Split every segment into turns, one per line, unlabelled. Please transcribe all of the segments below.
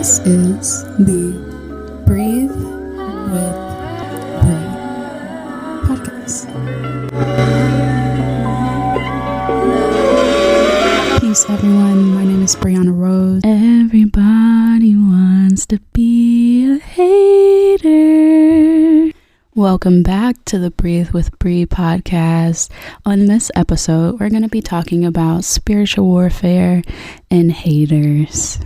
This is the Breathe With Bri Podcast. Peace, everyone. My name is Bri Rose. Everybody wants to be a hater. Welcome back to the Breathe With Bri Podcast. On this episode, we're going to be talking about spiritual warfare and haters.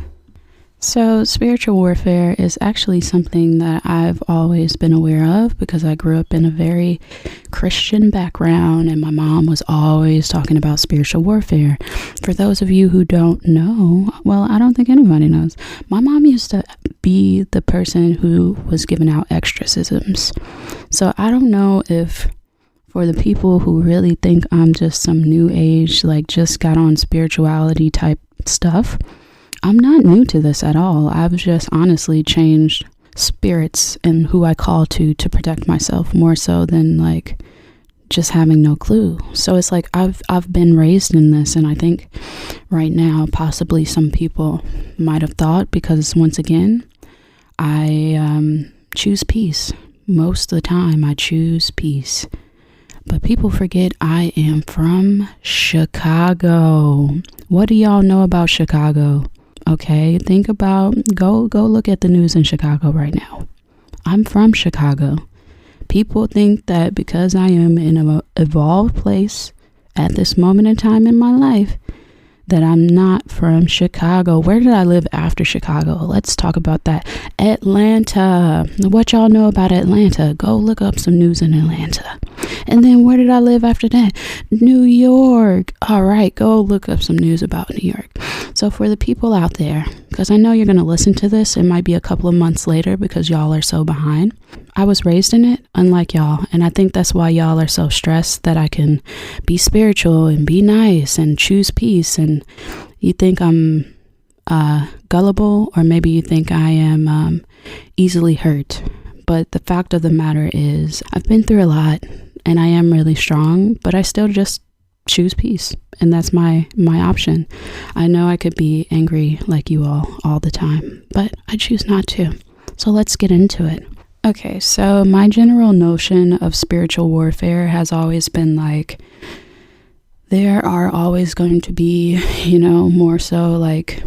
So spiritual warfare is actually something that I've always been aware of because I grew up in a very Christian background and my mom was always talking about spiritual warfare. For those of you who don't know, well, I don't think anybody knows. My mom used to be the person who was giving out exorcisms. So I don't know if for the people who really think I'm just some new age, like just got on spirituality type stuff, I'm not new to this at all. I've just honestly changed spirits and who I call to protect myself more so than like just having no clue. So it's like I've been raised in this, and I think right now possibly some people might have thought, because once again I choose peace. Most of the time I choose peace. But people forget I am from Chicago. What do y'all know about Chicago? Okay, think about, go look at the news in Chicago right now. I'm from Chicago. People think that because I am in an evolved place at this moment in time in my life, that I'm not from Chicago. Where did I live after Chicago? Let's talk about that. Atlanta. What y'all know about Atlanta? Go look up some news in Atlanta. And then where did I live after that? New York. All right, go look up some news about New York. So for the people out there, because I know you're going to listen to this, it might be a couple of months later because y'all are so behind. I was raised in it, unlike y'all. And I think that's why y'all are so stressed that I can be spiritual and be nice and choose peace. And you think I'm gullible, or maybe you think I am easily hurt. But the fact of the matter is I've been through a lot and I am really strong, but I still just choose peace. And that's my option. I know I could be angry like you all the time, but I choose not to. So let's get into it. Okay, so my general notion of spiritual warfare has always been like, there are always going to be, more so like,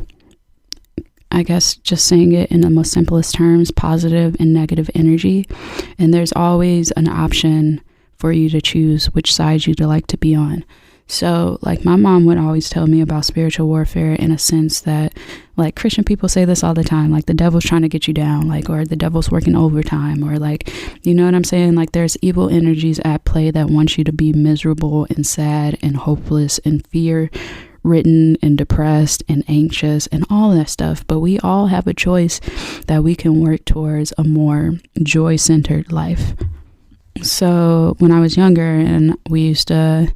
I guess just saying it in the most simplest terms, positive and negative energy. And there's always an option for you to choose which side you'd like to be on. So like my mom would always tell me about spiritual warfare in a sense that, like, Christian people say this all the time, like the devil's trying to get you down, like, or the devil's working overtime, or like, you know what I'm saying? Like there's evil energies at play that want you to be miserable and sad and hopeless and fear-ridden and depressed and anxious and all that stuff. But we all have a choice that we can work towards a more joy-centered life. So when I was younger and we used to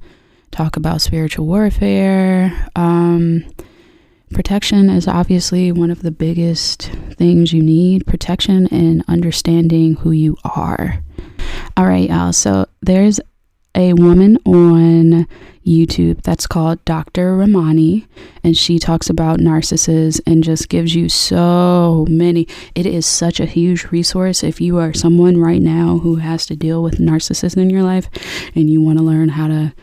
talk about spiritual warfare, protection is obviously one of the biggest things you need. Protection and understanding who you are. All right, y'all. So there's a woman on YouTube that's called Dr. Ramani, and she talks about narcissists and just gives you so many. It is such a huge resource if you are someone right now who has to deal with narcissists in your life and you want to learn how to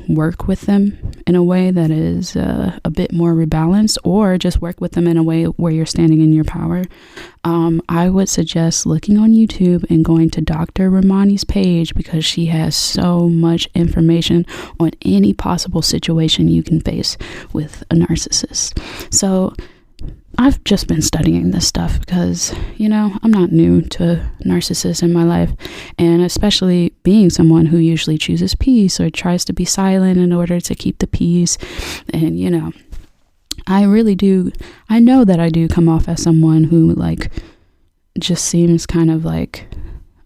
work with them in a way that is a bit more rebalanced, or just work with them in a way where you're standing in your power. I would suggest looking on YouTube and going to Dr. Ramani's page, because she has so much information on any possible situation you can face with a narcissist. So I've just been studying this stuff because, I'm not new to narcissists in my life. And especially being someone who usually chooses peace or tries to be silent in order to keep the peace. And, I know that I do come off as someone who like just seems kind of like,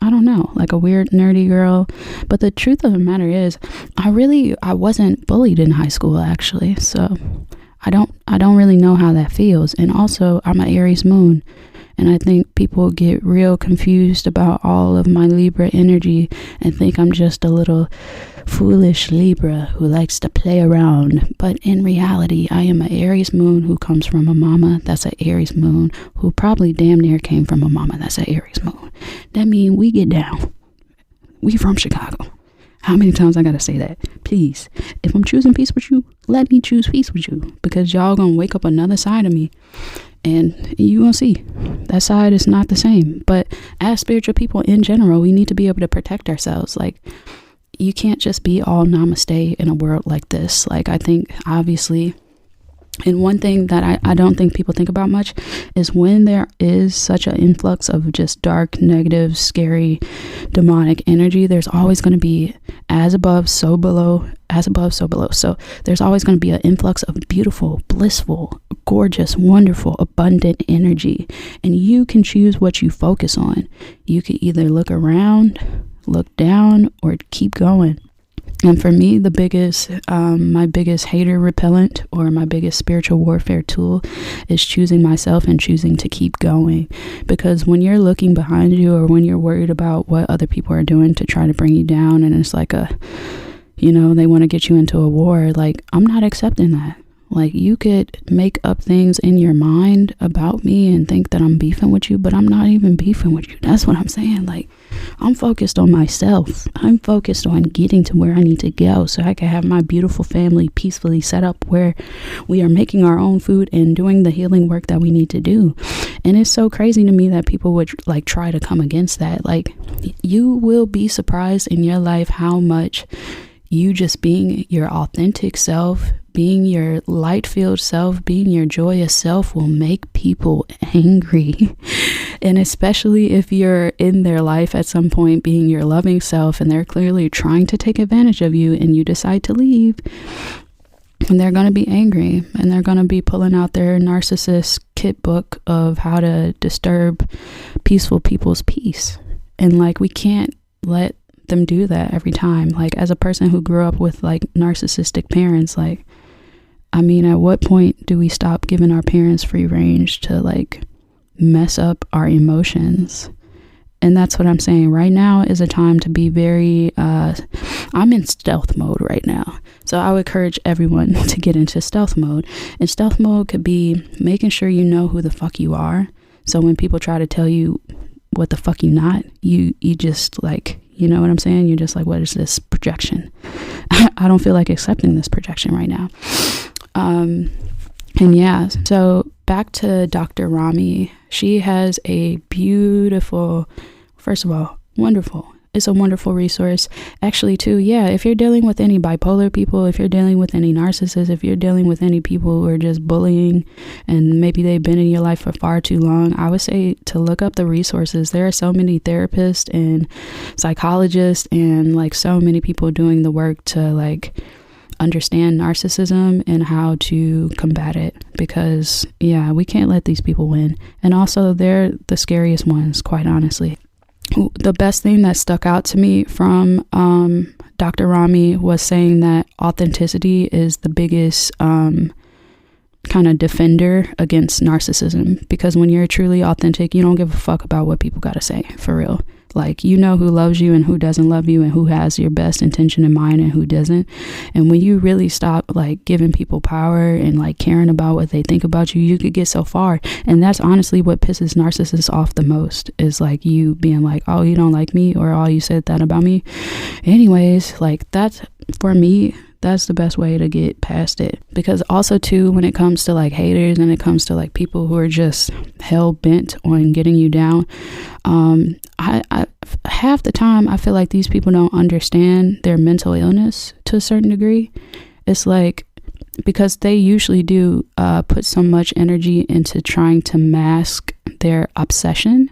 I don't know, like a weird nerdy girl. But the truth of the matter is I wasn't bullied in high school, actually. So I don't really know how that feels. And also I'm an Aries moon, And I think people get real confused about all of my Libra energy and think I'm just a little foolish Libra who likes to play around. But in reality, I am an Aries moon who comes from a mama that's an Aries moon, who probably damn near came from a mama that's an Aries moon. That means we get down. We from Chicago. How many times I gotta say that? Please, if I'm choosing peace with you, let me choose peace with you, because y'all gonna wake up another side of me and you gonna see that side is not the same. But as spiritual people in general, we need to be able to protect ourselves. Like, you can't just be all namaste in a world like this. Like, I think obviously, and one thing that I don't think people think about much is when there is such an influx of just dark, negative, scary, demonic energy, there's always going to be as above, so below, as above, so below. So there's always going to be an influx of beautiful, blissful, gorgeous, wonderful, abundant energy. And you can choose what you focus on. You could either look around, look down, or keep going. And for me, the biggest, my biggest hater repellent, or my biggest spiritual warfare tool, is choosing myself and choosing to keep going. Because when you're looking behind you, or when you're worried about what other people are doing to try to bring you down, and it's like they want to get you into a war, like, I'm not accepting that. Like, you could make up things in your mind about me and think that I'm beefing with you, but I'm not even beefing with you. That's what I'm saying. Like, I'm focused on myself. I'm focused on getting to where I need to go so I can have my beautiful family peacefully set up where we are making our own food and doing the healing work that we need to do. And it's so crazy to me that people would like try to come against that. Like, you will be surprised in your life how much you just being your authentic self, being your light-filled self, being your joyous self will make people angry. And especially if you're in their life at some point being your loving self and they're clearly trying to take advantage of you and you decide to leave, and they're going to be angry and they're going to be pulling out their narcissist kit book of how to disturb peaceful people's peace. And like, we can't let them do that every time. Like, as a person who grew up with like narcissistic parents, like, I mean, at what point do we stop giving our parents free range to like mess up our emotions? And that's what I'm saying. Right now is a time to be very, I'm in stealth mode right now. So I would encourage everyone to get into stealth mode. And stealth mode could be making sure you know who the fuck you are. So when people try to tell you what the fuck you not, you just like, you know what I'm saying? You're just like, what is this projection? I don't feel like accepting this projection right now. And yeah, so back to Dr. Rami. She has a beautiful, first of all, wonderful. It's a wonderful resource. Actually, too, yeah, if you're dealing with any bipolar people, if you're dealing with any narcissists, if you're dealing with any people who are just bullying and maybe they've been in your life for far too long, I would say to look up the resources. There are so many therapists and psychologists and like so many people doing the work to like understand narcissism and how to combat it, because yeah, we can't let these people win. And also, they're the scariest ones, quite honestly. The best thing that stuck out to me from Dr. Rami was saying that authenticity is the biggest kind of defender against narcissism, because when you're truly authentic, you don't give a fuck about what people gotta say, for real. Like, you know who loves you and who doesn't love you, and who has your best intention in mind and who doesn't. And when you really stop like giving people power and like caring about what they think about you, you could get so far. And that's honestly what pisses narcissists off the most, is like you being like, oh, you don't like me, or oh, you said that about me. Anyways, like, that's, for me, that's the best way to get past it. Because also too, when it comes to like haters and it comes to like people who are just hell bent on getting you down, I half the time I feel like these people don't understand their mental illness to a certain degree. It's like, because they usually do put so much energy into trying to mask their obsession,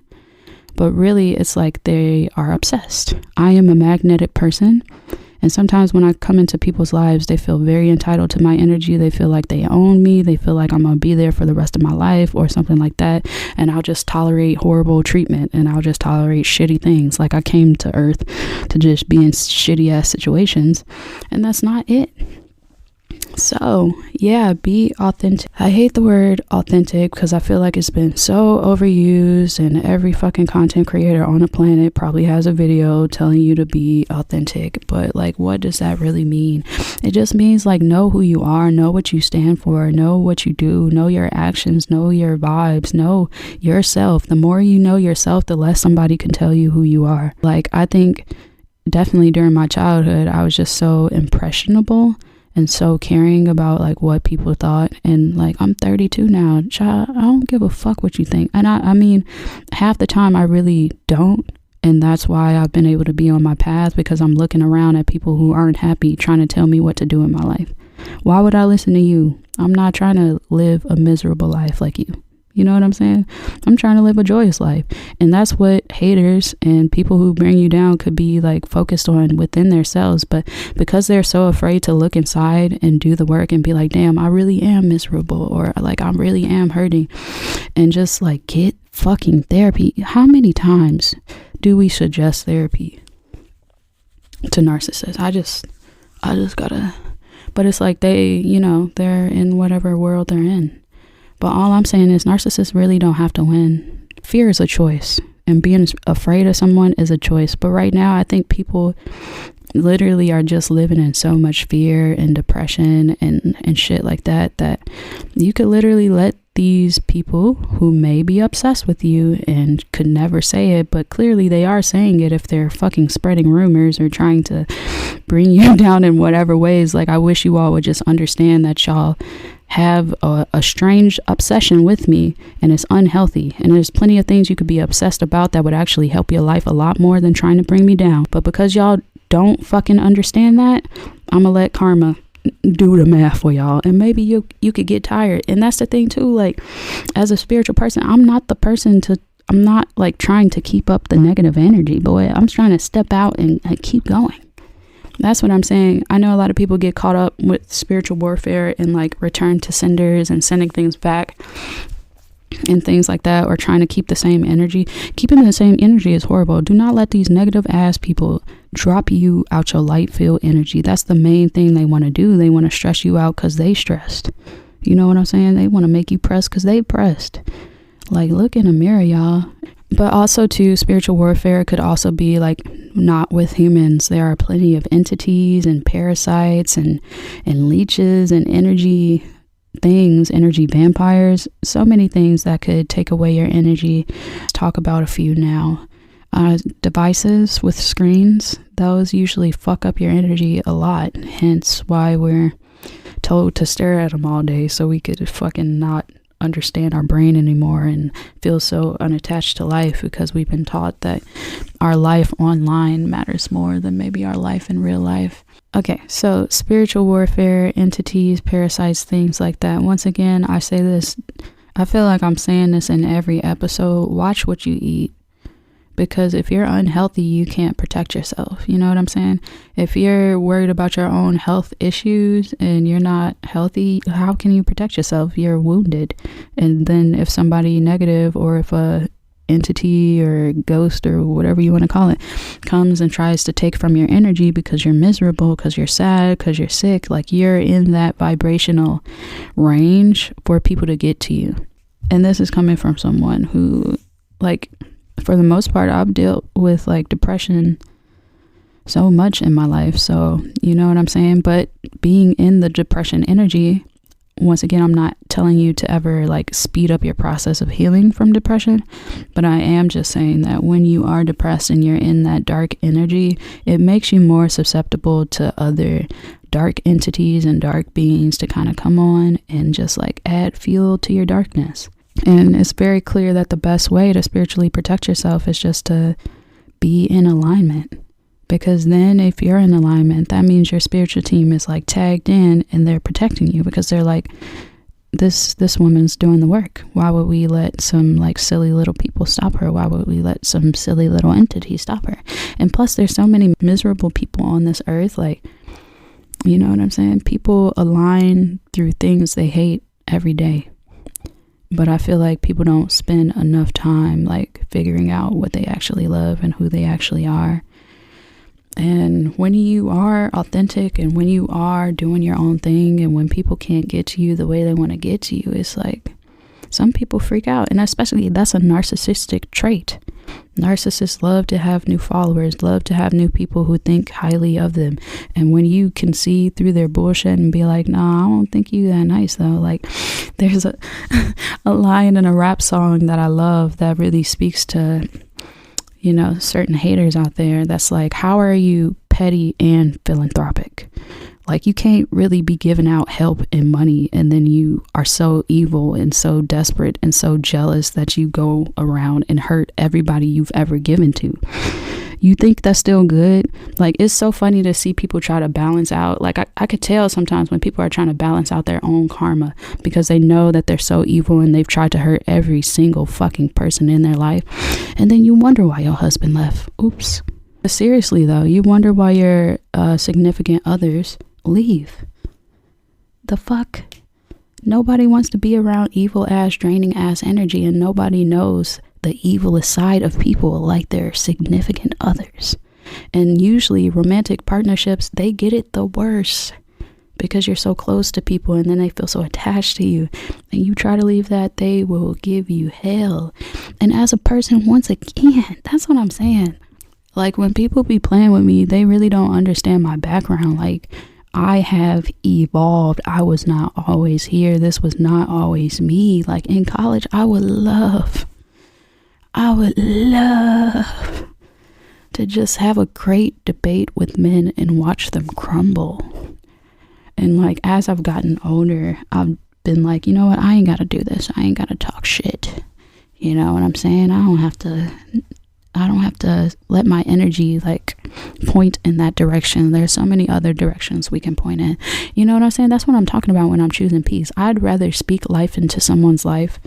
but really it's like they are obsessed. I am a magnetic person. And sometimes when I come into people's lives, they feel very entitled to my energy. They feel like they own me. They feel like I'm going to be there for the rest of my life or something like that. And I'll just tolerate horrible treatment, and I'll just tolerate shitty things. Like, I came to Earth to just be in shitty ass situations, and that's not it. So, yeah, be authentic. I hate the word authentic because I feel like it's been so overused, and every fucking content creator on the planet probably has a video telling you to be authentic. But like, what does that really mean? It just means like, know who you are, know what you stand for, know what you do, know your actions, know your vibes, know yourself. The more you know yourself, the less somebody can tell you who you are. Like, I think definitely during my childhood, I was just so impressionable and so caring about like what people thought. And like, I'm 32 now, child, I don't give a fuck what you think. And I mean, half the time I really don't. And that's why I've been able to be on my path, because I'm looking around at people who aren't happy trying to tell me what to do in my life. Why would I listen to you? I'm not trying to live a miserable life like you. You know what I'm saying? I'm trying to live a joyous life. And that's what haters and people who bring you down could be like focused on within themselves. But because they're so afraid to look inside and do the work and be like, damn, I really am miserable, or like, I really am hurting, and just like get fucking therapy. How many times do we suggest therapy to narcissists? I just gotta, but it's like they're in whatever world they're in. But all I'm saying is narcissists really don't have to win. Fear is a choice, and being afraid of someone is a choice. But right now, I think people literally are just living in so much fear and depression and shit like that, that you could literally let these people who may be obsessed with you and could never say it, but clearly they are saying it if they're fucking spreading rumors or trying to bring you down in whatever ways. Like, I wish you all would just understand that y'all have a strange obsession with me, and it's unhealthy, and there's plenty of things you could be obsessed about that would actually help your life a lot more than trying to bring me down. But because y'all don't fucking understand that, I'm gonna let karma do the math for y'all, and maybe you could get tired. And that's the thing too, like, as a spiritual person, I'm not like trying to keep up the negative energy, boy. I'm trying to step out and keep going. That's what I'm saying. I know a lot of people get caught up with spiritual warfare and like return to senders and sending things back and things like that, or trying to keep the same energy. Keeping the same energy is horrible. Do not let these negative ass people drop you out your light field energy. That's the main thing they want to do. They want to stress you out because they stressed. You know what I'm saying? They want to make you press because they pressed. Like, look in the mirror, y'all. But also too, spiritual warfare could also be like not with humans. There are plenty of entities and parasites and leeches and energy things, energy vampires, so many things that could take away your energy. Let's talk about a few now. Devices with screens, those usually fuck up your energy a lot, hence why we're told to stare at them all day, so we could fucking not understand our brain anymore and feel so unattached to life, because we've been taught that our life online matters more than maybe our life in real life. Okay, so spiritual warfare, entities, parasites, things like that. Once again, I say this, I feel like I'm saying this in every episode: watch what you eat. Because if you're unhealthy, you can't protect yourself. You know what I'm saying? If you're worried about your own health issues and you're not healthy, how can you protect yourself? You're wounded. And then if somebody negative, or if a entity or ghost or whatever you want to call it comes and tries to take from your energy because you're miserable, because you're sad, because you're sick, like, you're in that vibrational range for people to get to you. And this is coming from someone who, like, for the most part, I've dealt with like depression so much in my life. So, you know what I'm saying? But being in the depression energy, once again, I'm not telling you to ever like speed up your process of healing from depression, but I am just saying that when you are depressed and you're in that dark energy, it makes you more susceptible to other dark entities and dark beings to kind of come on and just like add fuel to your darkness. And it's very clear that the best way to spiritually protect yourself is just to be in alignment. Because then if you're in alignment, that means your spiritual team is like tagged in and they're protecting you, because they're like, this woman's doing the work. Why would we let some like silly little people stop her? Why would we let some silly little entity stop her? And plus, there's so many miserable people on this earth. Like, you know what I'm saying? People align through things they hate every day. But I feel like people don't spend enough time like figuring out what they actually love and who they actually are. And when you are authentic and when you are doing your own thing and when people can't get to you the way they want to get to you, it's like some people freak out. And especially that's a narcissistic trait. Narcissists love to have new followers, love to have new people who think highly of them. And when you can see through their bullshit and be like, nah, I don't think you that nice though. Like there's a line in a rap song that I love that really speaks to, you know, certain haters out there. That's like, how are you petty and philanthropic? Like you can't really be giving out help and money and then you are so evil and so desperate and so jealous that you go around and hurt everybody you've ever given to. You think that's still good? Like it's so funny to see people try to balance out. Like I could tell sometimes when people are trying to balance out their own karma because they know that they're so evil and they've tried to hurt every single fucking person in their life. And then you wonder why your husband left. Oops. But seriously though, you wonder why your significant others leave. The fuck? Nobody wants to be around evil ass, draining ass energy, and nobody knows the evilest side of people like their significant others. And usually romantic partnerships, they get it the worst because you're so close to people and then they feel so attached to you and you try to leave that, they will give you hell. And as a person, once again, that's what I'm saying. Like when people be playing with me, they really don't understand my background. Like I have evolved. I was not always here. This was not always me. Like in college, I would love to just have a great debate with men and watch them crumble. And like, as I've gotten older, I've been like, you know what? I ain't got to do this. I ain't got to talk shit. You know what I'm saying? I don't have to let my energy like point in that direction. There's so many other directions we can point in. You know what I'm saying? That's what I'm talking about when I'm choosing peace. I'd rather speak life into someone's life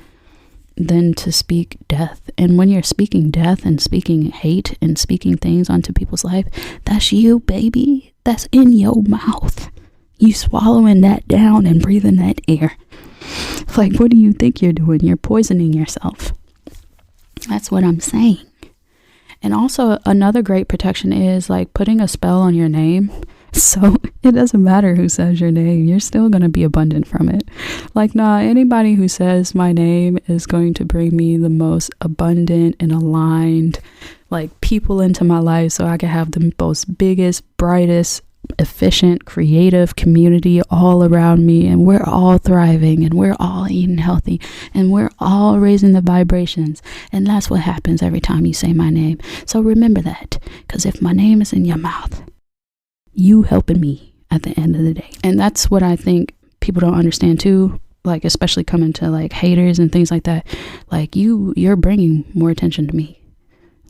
than to speak death. And when you're speaking death and speaking hate and speaking things onto people's life, that's you, baby. That's in your mouth. You swallowing that down and breathing that air. Like, what do you think you're doing? You're poisoning yourself. That's what I'm saying. And also another great protection is like putting a spell on your name. So it doesn't matter who says your name, you're still going to be abundant from it. Like, nah, anybody who says my name is going to bring me the most abundant and aligned like people into my life so I can have the most biggest, brightest, efficient, creative community all around me, and we're all thriving and we're all eating healthy and we're all raising the vibrations. And that's what happens every time you say my name. So remember that, because if my name is in your mouth, you helping me at the end of the day. And that's what I think people don't understand too, like especially coming to like haters and things like that. Like you're bringing more attention to me.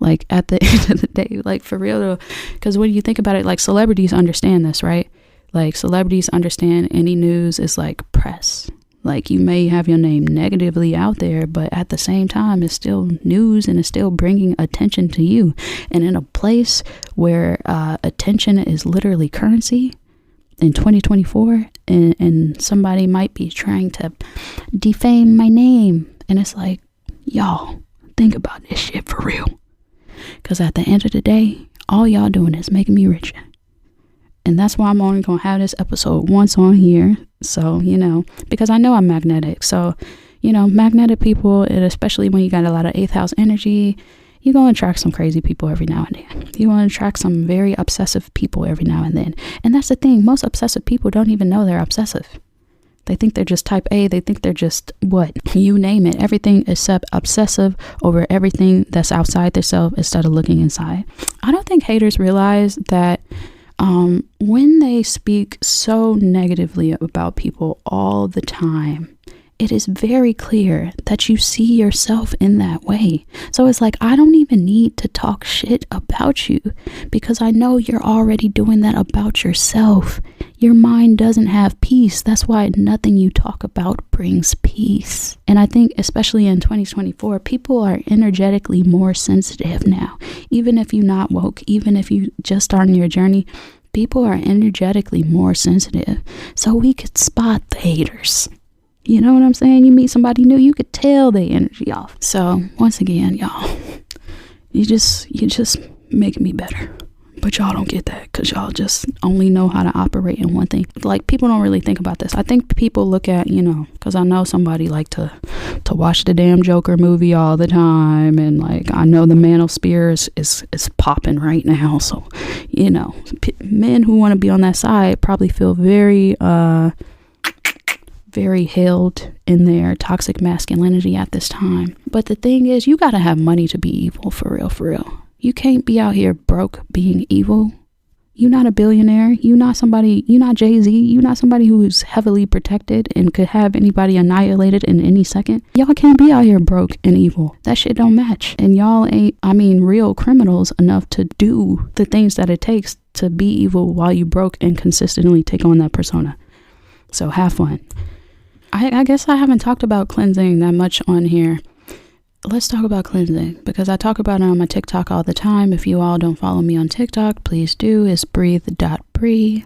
Like at the end of the day, like for real, because when you think about it, like celebrities understand this, right? Like celebrities understand any news is like press. Like you may have your name negatively out there, but at the same time, it's still news and it's still bringing attention to you. And in a place where attention is literally currency in 2024, and somebody might be trying to defame my name. And it's like, y'all, think about this shit for real. Because at the end of the day, all y'all doing is making me richer. And that's why I'm only going to have this episode once on here. So, you know, because I know I'm magnetic. So, you know, magnetic people, and especially when you got a lot of 8th house energy, you're going to attract some crazy people every now and then. You're going to attract some very obsessive people every now and then. And that's the thing. Most obsessive people don't even know they're obsessive. They think they're just type A. They think they're just what? You name it. Everything except obsessive over everything that's outside themselves instead of looking inside. I don't think haters realize that when they speak so negatively about people all the time, it is very clear that you see yourself in that way. So it's like, I don't even need to talk shit about you because I know you're already doing that about yourself. Your mind doesn't have peace. That's why nothing you talk about brings peace. And I think especially in 2024, people are energetically more sensitive now. Even if you're not woke, even if you just starting your journey, people are energetically more sensitive. So we could spot the haters. You know what I'm saying? You meet somebody new, you could tell their energy off. So once again, y'all, you just make me better. But y'all don't get that because y'all just only know how to operate in one thing. Like, people don't really think about this. I think people look at, because I know somebody like to watch the damn Joker movie all the time. And like, I know the manosphere is popping right now. So, men who want to be on that side probably feel very, very held in their toxic masculinity at this time. But the thing is, you got to have money to be evil, for real, for real. You can't be out here broke being evil. You're not a billionaire. You're not Jay-Z. You're not somebody who's heavily protected and could have anybody annihilated in any second. Y'all can't be out here broke and evil. That shit don't match. And y'all ain't, real criminals enough to do the things that it takes to be evil while you broke and consistently take on that persona. So have fun. I guess I haven't talked about cleansing that much on here. Let's talk about cleansing, because I talk about it on my TikTok all the time. If you all don't follow me on TikTok, please do. It's breathe.bri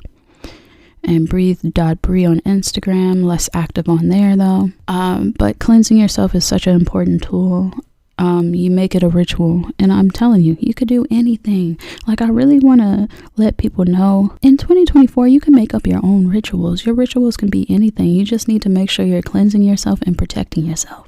and breathe.bri on Instagram. Less active on there though. But cleansing yourself is such an important tool. You make it a ritual, and I'm telling you, you could do anything. Like, I really want to let people know in 2024, you can make up your own rituals. Your rituals can be anything. You just need to make sure you're cleansing yourself and protecting yourself.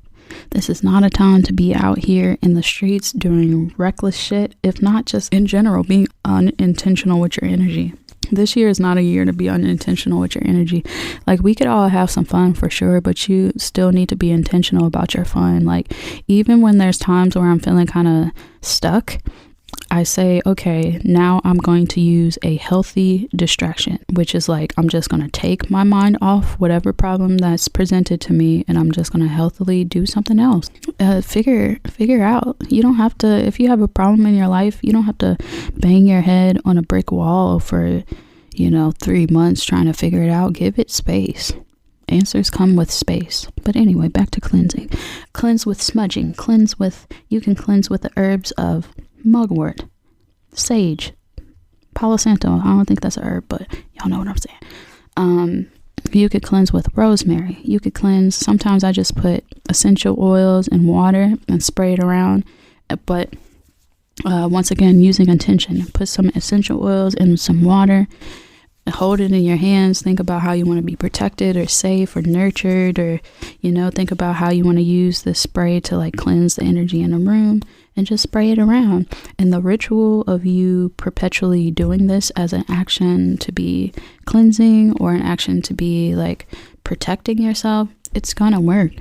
This is not a time to be out here in the streets doing reckless shit, if not just in general, being unintentional with your energy. This year is not a year to be unintentional with your energy. Like, we could all have some fun for sure, but you still need to be intentional about your fun. Like, even when there's times where I'm feeling kind of stuck, I say, okay, now I'm going to use a healthy distraction, which is like, I'm just going to take my mind off whatever problem that's presented to me, and I'm just going to healthily do something else. Figure out. You don't have to, if you have a problem in your life, you don't have to bang your head on a brick wall for, 3 months trying to figure it out. Give it space. Answers come with space. But anyway, back to cleansing. Cleanse with smudging. You can cleanse with the herbs of mugwort, sage, palo santo. I don't think that's a herb, but y'all know what I'm saying. You could cleanse with rosemary. You could cleanse, sometimes I just put essential oils in water and spray it around, but once again, using intention. Put some essential oils in some water, hold it in your hands. Think about how you want to be protected or safe or nurtured, or think about how you want to use this spray to like cleanse the energy in a room, and just spray it around. And the ritual of you perpetually doing this as an action to be cleansing or an action to be like protecting yourself, it's gonna work.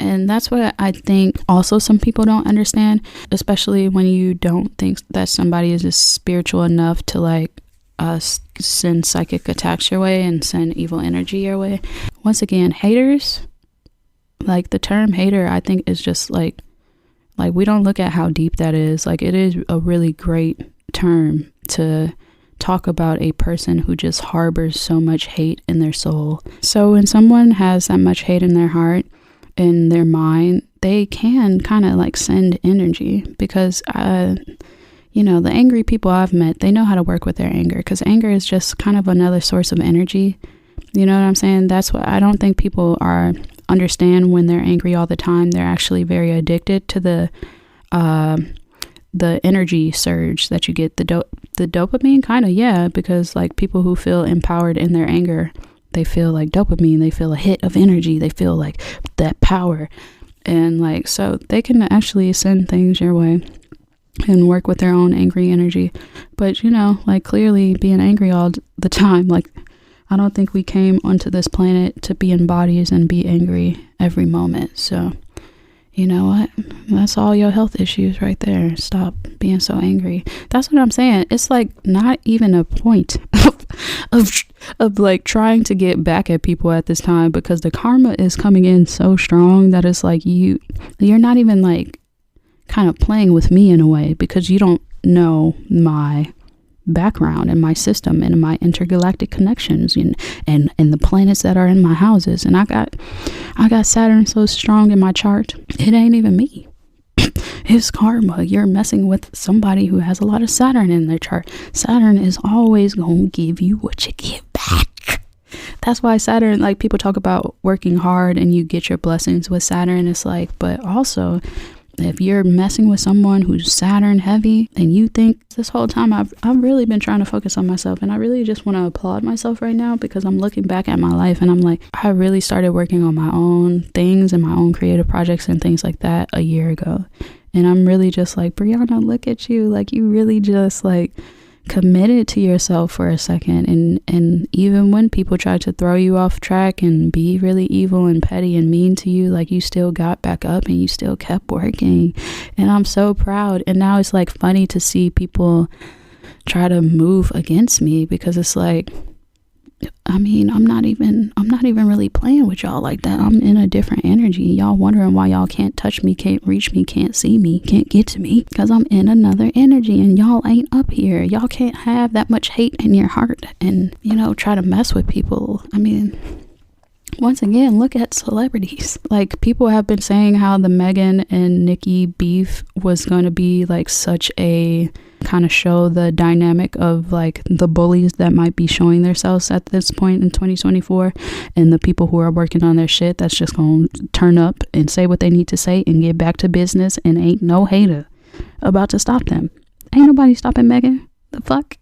And that's what I think also some people don't understand, especially when you don't think that somebody is just spiritual enough to like send psychic attacks your way and send evil energy your way. Once again, haters, like the term hater, I think is just like we don't look at how deep that is. Like, it is a really great term to talk about a person who just harbors so much hate in their soul. So when someone has that much hate in their heart, in their mind, they can kind of like send energy, because the angry people I've met, they know how to work with their anger, because anger is just kind of another source of energy. You know what I'm saying? That's what I don't think people understand when they're angry all the time. They're actually very addicted to the energy surge that you get, the dopamine kind of, yeah, because like people who feel empowered in their anger, they feel like dopamine, they feel a hit of energy, they feel like that power, and like, so they can actually send things your way and work with their own angry energy. But like, clearly being angry all the time, like, I don't think we came onto this planet to be in bodies and be angry every moment. So, you know what? That's all your health issues right there. Stop being so angry. That's what I'm saying. It's like not even a point of like trying to get back at people at this time, because the karma is coming in so strong that it's like you're not even like kind of playing with me in a way, because you don't know my background and my system and my intergalactic connections and the planets that are in my houses. And I got Saturn so strong in my chart, it ain't even me. It's karma. You're messing with somebody who has a lot of Saturn in their chart. Saturn is always gonna give you what you give back. That's why Saturn, like, people talk about working hard and you get your blessings with Saturn. It's like, but also If you're messing with someone who's Saturn heavy and you think this whole time I've really been trying to focus on myself, and I really just want to applaud myself right now because I'm looking back at my life and I'm like, I really started working on my own things and my own creative projects and things like that a year ago. And I'm really just like, Brianna, look at you. Like, you really just like committed to yourself for a second, and even when people tried to throw you off track and be really evil and petty and mean to you, like, you still got back up and you still kept working. And I'm so proud. And now it's like funny to see people try to move against me, because it's like, I mean, I'm not even really playing with y'all like that. I'm in a different energy. Y'all wondering why y'all can't touch me, can't reach me, can't see me, can't get to me, because I'm in another energy and y'all ain't up here. Y'all can't have that much hate in your heart and, try to mess with people. I mean, once again, look at celebrities. Like, people have been saying how the Megan and Nicki beef was going to be like such a kind of show the dynamic of like the bullies that might be showing themselves at this point in 2024, and the people who are working on their shit that's just gonna turn up and say what they need to say and get back to business, and ain't no hater about to stop them. Ain't nobody stopping Megan. The fuck?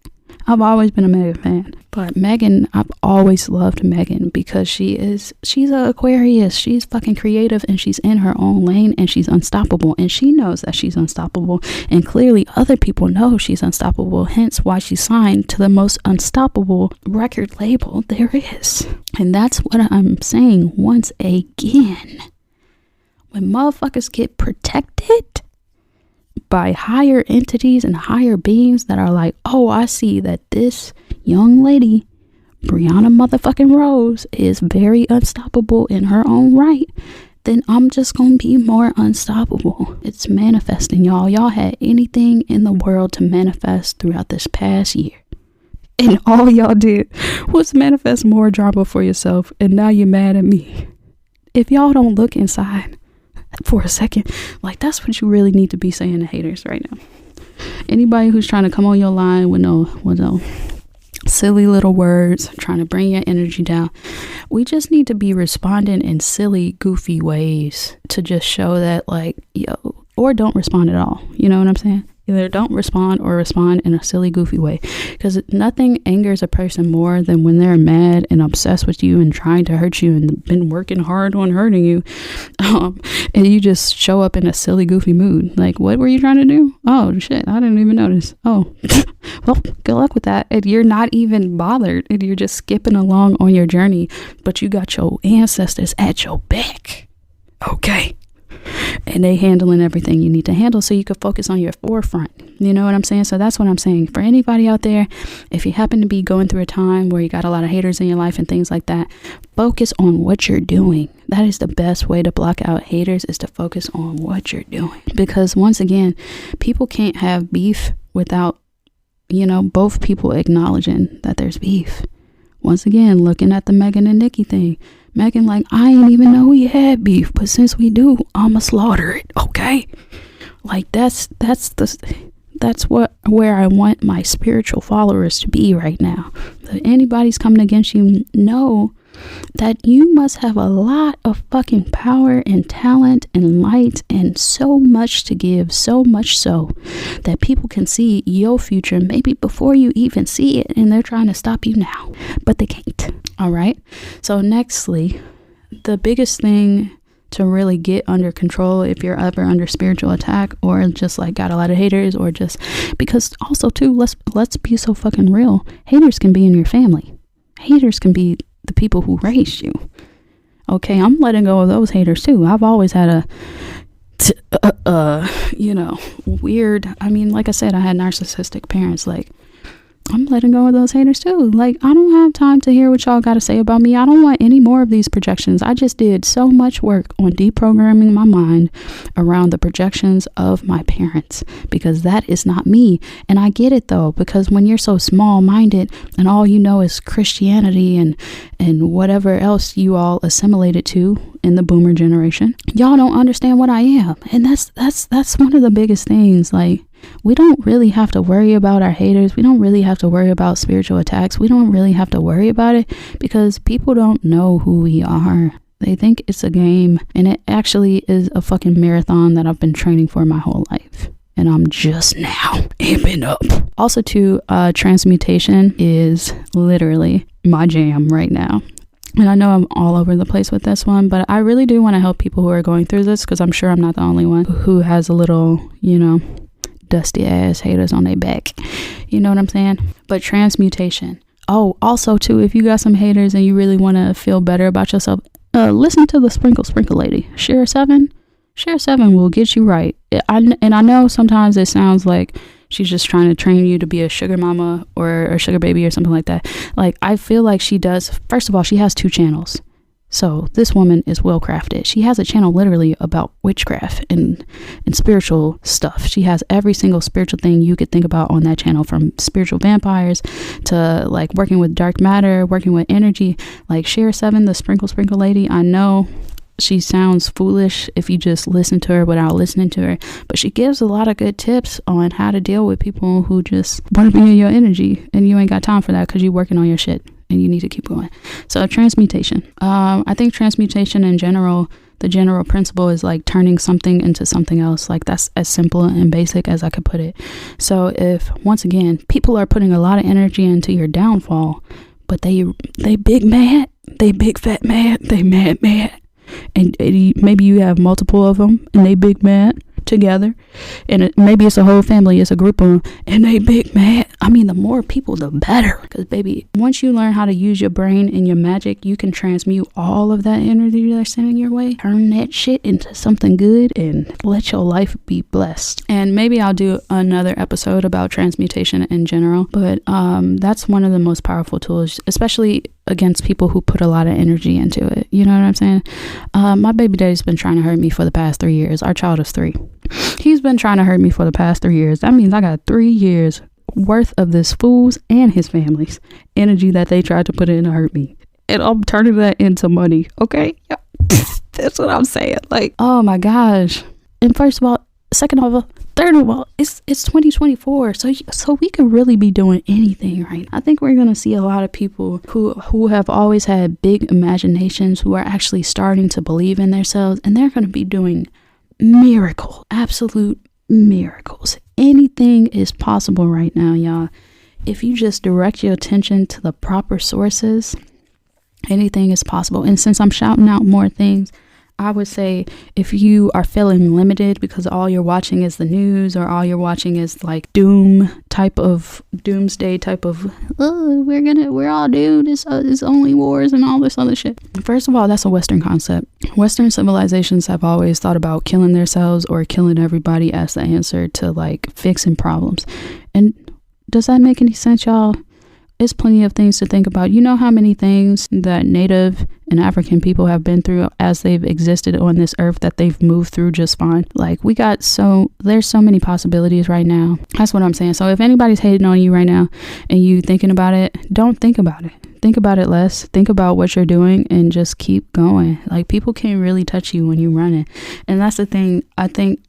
I've always been a Megan fan, but Megan, I've always loved Megan because she's an Aquarius. She's fucking creative and she's in her own lane and she's unstoppable, and she knows that she's unstoppable, and clearly other people know she's unstoppable, hence why she signed to the most unstoppable record label there is. And that's what I'm saying once again. When motherfuckers get protected by higher entities and higher beings that are like, oh, I see that this young lady, Brianna motherfucking Rose, is very unstoppable in her own right, then I'm just gonna be more unstoppable. It's manifesting, y'all. Y'all had anything in the world to manifest throughout this past year, and all y'all did was manifest more drama for yourself, and now you're mad at me. If y'all don't look inside for a second, like, that's what you really need to be saying to haters right now. Anybody who's trying to come on your line with no silly little words, trying to bring your energy down, we just need to be responding in silly, goofy ways to just show that, like, yo, or don't respond at all. You know what I'm saying? Either don't respond or respond in a silly, goofy way, because nothing angers a person more than when they're mad and obsessed with you and trying to hurt you and been working hard on hurting you, and you just show up in a silly, goofy mood. Like, what were you trying to do? Oh shit, I didn't even notice. Oh well, good luck with that. And you're not even bothered, and you're just skipping along on your journey, but you got your ancestors at your back, okay? And they handling everything you need to handle so you can focus on your forefront. You know what I'm saying? So that's what I'm saying. For anybody out there, if you happen to be going through a time where you got a lot of haters in your life and things like that, focus on what you're doing. That is the best way to block out haters, is to focus on what you're doing. Because once again, people can't have beef without, both people acknowledging that there's beef. Once again, looking at the Megan and Nicki thing. Megan like, I ain't even know we had beef, but since we do, I'ma slaughter it, okay? Like, that's where I want my spiritual followers to be right now. If anybody's coming against you, know that you must have a lot of fucking power and talent and light and so much to give, so much so that people can see your future maybe before you even see it, and they're trying to stop you now, but they can't. All right. So nextly, the biggest thing to really get under control if you're ever under spiritual attack, or just like got a lot of haters, or just because also too, let's be so fucking real, haters can be in your family. Haters can be the people who raised you. Okay, I'm letting go of those haters too. I've always had weird, like I said, I had narcissistic parents. Like, I'm letting go of those haters too. Like, I don't have time to hear what y'all got to say about me. I don't want any more of these projections. I just did so much work on deprogramming my mind around the projections of my parents, because that is not me. And I get it though, because when you're so small-minded and all you know is Christianity and whatever else you all assimilated to in the boomer generation, y'all don't understand what I am. And that's one of the biggest things. Like, we don't really have to worry about our haters. We don't really have to worry about spiritual attacks. We don't really have to worry about it, because people don't know who we are. They think it's a game, and it actually is a fucking marathon that I've been training for my whole life. And I'm just now amping up. Also too, transmutation is literally my jam right now. And I know I'm all over the place with this one, but I really do want to help people who are going through this, because I'm sure I'm not the only one who has a little, dusty ass haters on their back. You know what I'm saying? But transmutation. Oh, also too, if you got some haters and you really want to feel better about yourself, listen to the Sprinkle Lady. Share 7 will get you right. I know sometimes it sounds like she's just trying to train you to be a sugar mama or a sugar baby or something like that. Like, I feel like she does. First of all, she has 2 channels. So this woman is well crafted. She has a channel literally about witchcraft and spiritual stuff. She has every single spiritual thing you could think about on that channel, from spiritual vampires to like working with dark matter, working with energy. Like, Share 7, the Sprinkle Lady. I know she sounds foolish if you just listen to her without listening to her, but she gives a lot of good tips on how to deal with people who just want to be in your energy, and you ain't got time for that because you're working on your shit and you need to keep going. So transmutation. I think transmutation in general, the general principle is like turning something into something else. Like, that's as simple and basic as I could put it. So if, once again, people are putting a lot of energy into your downfall, but they big mad, they big fat mad, they mad, and maybe you have multiple of them and they big mad together, and maybe it's a whole family, it's a group of them, and they big mad. I mean, the more people the better, because baby, once you learn how to use your brain and your magic, you can transmute all of that energy that's sending your way, turn that shit into something good, and let your life be blessed. And maybe I'll do another episode about transmutation in general, but that's one of the most powerful tools, especially against people who put a lot of energy into it. You know what I'm saying? My baby daddy's been trying to hurt me for the past 3 years. Our child is 3. He's been trying to hurt me for the past 3 years. That means I got 3 years worth of this fool's and his family's energy that they tried to put in to hurt me. And I'm turning that into money. Okay? That's what I'm saying. Like, oh my gosh. And first of all, second of all, third of all, it's 2024, so we could really be doing anything right now. I think we're gonna see a lot of people who have always had big imaginations, who are actually starting to believe in themselves, and they're gonna be doing absolute miracles. Anything is possible right now, y'all. If you just direct your attention to the proper sources, anything is possible. And since I'm shouting out more things, I would say, if you are feeling limited because all you're watching is the news, or all you're watching is like doomsday type of, we're all doomed, it's only wars and all this other shit. First of all, that's a Western concept. Western civilizations have always thought about killing themselves or killing everybody as the answer to like fixing problems. And does that make any sense, y'all? There's plenty of things to think about. You know how many things that Native and African people have been through as they've existed on this earth that they've moved through just fine. Like, there's so many possibilities right now. That's what I'm saying. So if anybody's hating on you right now and you thinking about it, don't think about it. Think about it less. Think about what you're doing and just keep going. Like, people can't really touch you when you're running. And that's the thing. I think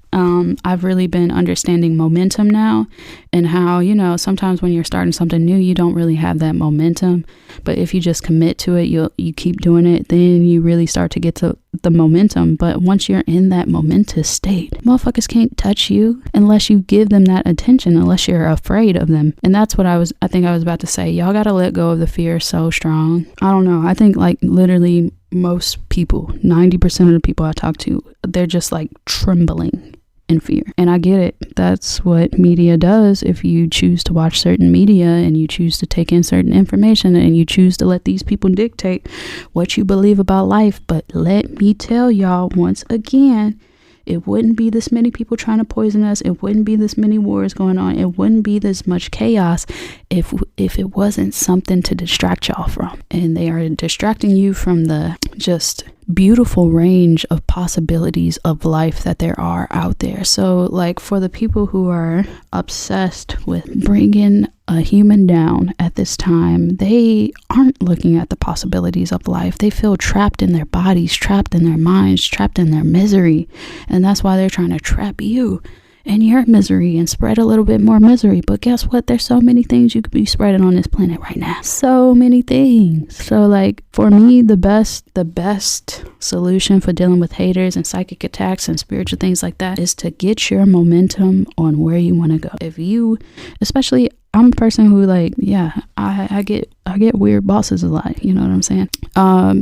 I've really been understanding momentum now, and how, sometimes when you're starting something new, you don't really have that momentum. But if you just commit to it, you keep doing it, then you really start to get to the momentum. But once you're in that momentous state, motherfuckers can't touch you unless you give them that attention, unless you're afraid of them. And that's what I think I was about to say. Y'all gotta let go of the fear so strong. I don't know. I think like literally most people, 90% of the people I talk to, they're just like trembling in fear. And I get it. That's what media does. If you choose to watch certain media and you choose to take in certain information and you choose to let these people dictate what you believe about life. But let me tell y'all once again, it wouldn't be this many people trying to poison us. It wouldn't be this many wars going on. It wouldn't be this much chaos if it wasn't something to distract y'all from. And they are distracting you from the just beautiful range of possibilities of life that there are out there. So like, for the people who are obsessed with bringing a human down at this time, they aren't looking at the possibilities of life. They feel trapped in their bodies, trapped in their minds, trapped in their misery. And that's why they're trying to trap you in your misery and spread a little bit more misery. But guess what? There's so many things you could be spreading on this planet right now. So many things. So like for me, the best solution for dealing with haters and psychic attacks and spiritual things like that is to get your momentum on where you want to go. If you, especially, I'm a person who like, yeah, I get weird bosses a lot. You know what I'm saying?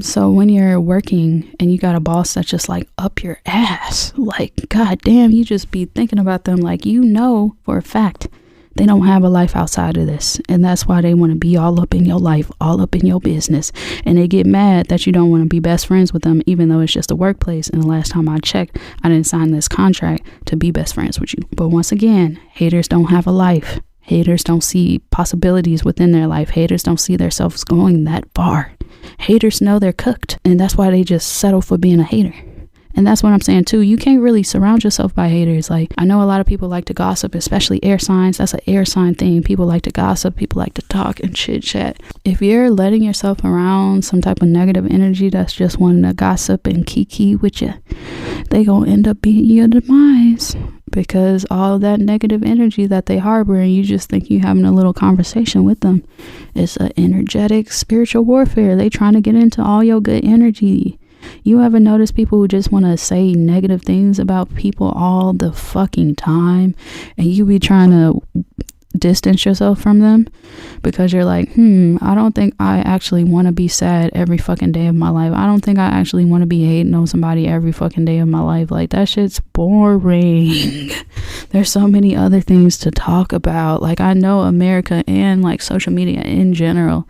So when you're working and you got a boss that's just like up your ass, like, God damn, you just be thinking about them like, you know, for a fact, they don't have a life outside of this. And that's why they want to be all up in your life, all up in your business. And they get mad that you don't want to be best friends with them, even though it's just a workplace. And the last time I checked, I didn't sign this contract to be best friends with you. But once again, haters don't have a life. Haters don't see possibilities within their life. Haters don't see themselves going that far. Haters know they're cooked, and that's why they just settle for being a hater. And that's what I'm saying too. You can't really surround yourself by haters. Like, I know a lot of people like to gossip, especially air signs. That's an air sign thing. People like to gossip. People like to talk and chit chat. If you're letting yourself around some type of negative energy that's just wanting to gossip and kiki with you, they gonna end up being your demise. Because all that negative energy that they harbor, and you just think you having a little conversation with them, it's an energetic spiritual warfare. They trying to get into all your good energy. You ever notice people who just want to say negative things about people all the fucking time, and you be trying to distance yourself from them because you're like, I don't think I actually want to be sad every fucking day of my life. I don't think I actually want to be hating on somebody every fucking day of my life. Like, that shit's boring. There's so many other things to talk about. Like, I know America and like social media in general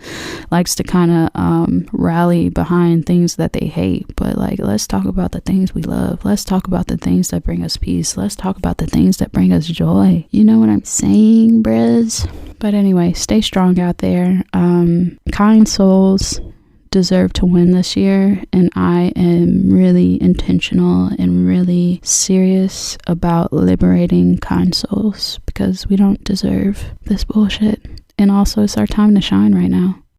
likes to kind of rally behind things that they hate, but like, let's talk about the things we love. Let's talk about the things that bring us peace. Let's talk about the things that bring us joy. You know what I'm saying, bro? But anyway, stay strong out there. Kind souls deserve to win this year, and I am really intentional and really serious about liberating kind souls because we don't deserve this bullshit. And also, it's our time to shine right now.